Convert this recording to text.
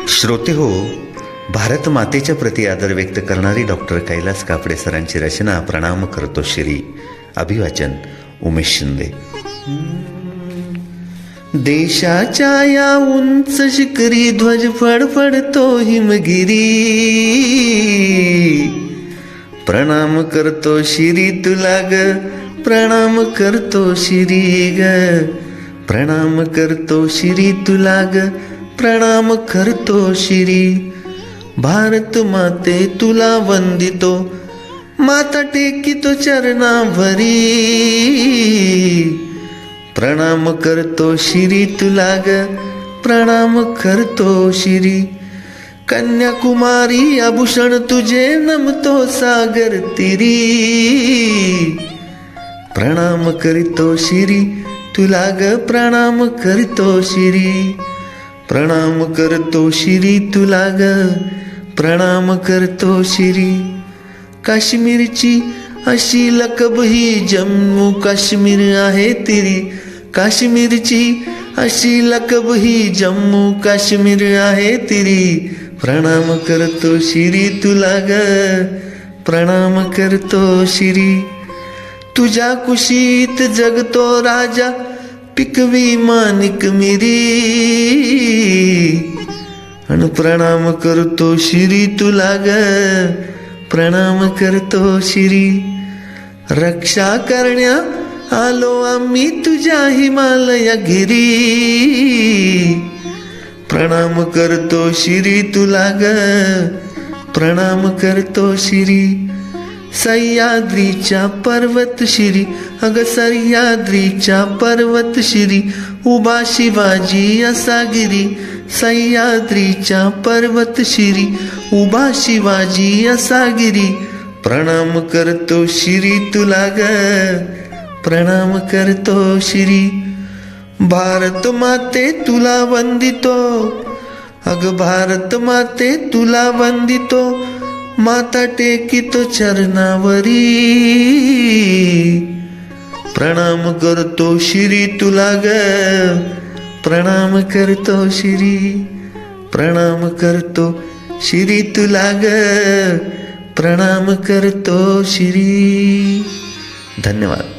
श्रोते हो, भारत मातेच्या प्रति आदर व्यक्त करणारी डॉक्टर कैलास कापडे सरांची रचना प्रणाम करतो श्री. अभिवाचन उमेश शिंदे. देशाच्या या उंच शिखरी ध्वज फडफडतो हिमगिरी, प्रणाम करतो शिरी तुला ग, प्रणाम करतो शिरी ग, प्रणाम करतो शिरी तुला ग, प्रणाम करतो शिरी. भारत माते तुला वंदितो, माता टेकितो चरणाभरी, प्रणाम करतो शिरी तुला ग, प्रणाम करतो शिरी. कन्याकुमारी आभूषण तुझे नमतो सागर तिरी, प्रणाम करतो शिरी तुला ग, प्रणाम करतो शिरी. प्रणाम करतो शिरी तुला ग, प्रणाम करतो शिरी. काश्मीरची अशी लकब ही जम्मू काश्मीर आहे तिरी, काश्मीरची अशी लकब ही जम्मू काश्मीर आहे तिरी. प्रणाम करतो शिरी तुला ग, प्रणाम करतो शिरी. तुझ्या कुशीत जगतो राजा पिकवी माणिक मिरी, अन प्रणाम करतो शिरी तुला ग, प्रणाम करतो शिरी. रक्षा करण्या आलो आम्ही तुझ्या हिमालयगिरी, प्रणाम करतो शिरी तुला ग, प्रणाम करतो शिरी. सह्याद्रीच्या पर्वत शिरी, अग सह्याद्रीच्या पर्वत शिरी, उभा शिवाजी असा गिरी. सह्याद्रीच्या पर्वत शिरी, उभा शिवाजी असा गिरी. प्रणाम करतो शिरी तुला ग, प्रणाम करतो शिरी. भारत माते तुला वंदितो, अग भारत माते तुला वंदितो, माता टेकितो चरणावरी. प्रणाम करतो शिरी तुला ग, प्रणाम करतो शिरी. प्रणाम करतो शिरी तुला ग, प्रणाम करतो शिरी. धन्यवाद.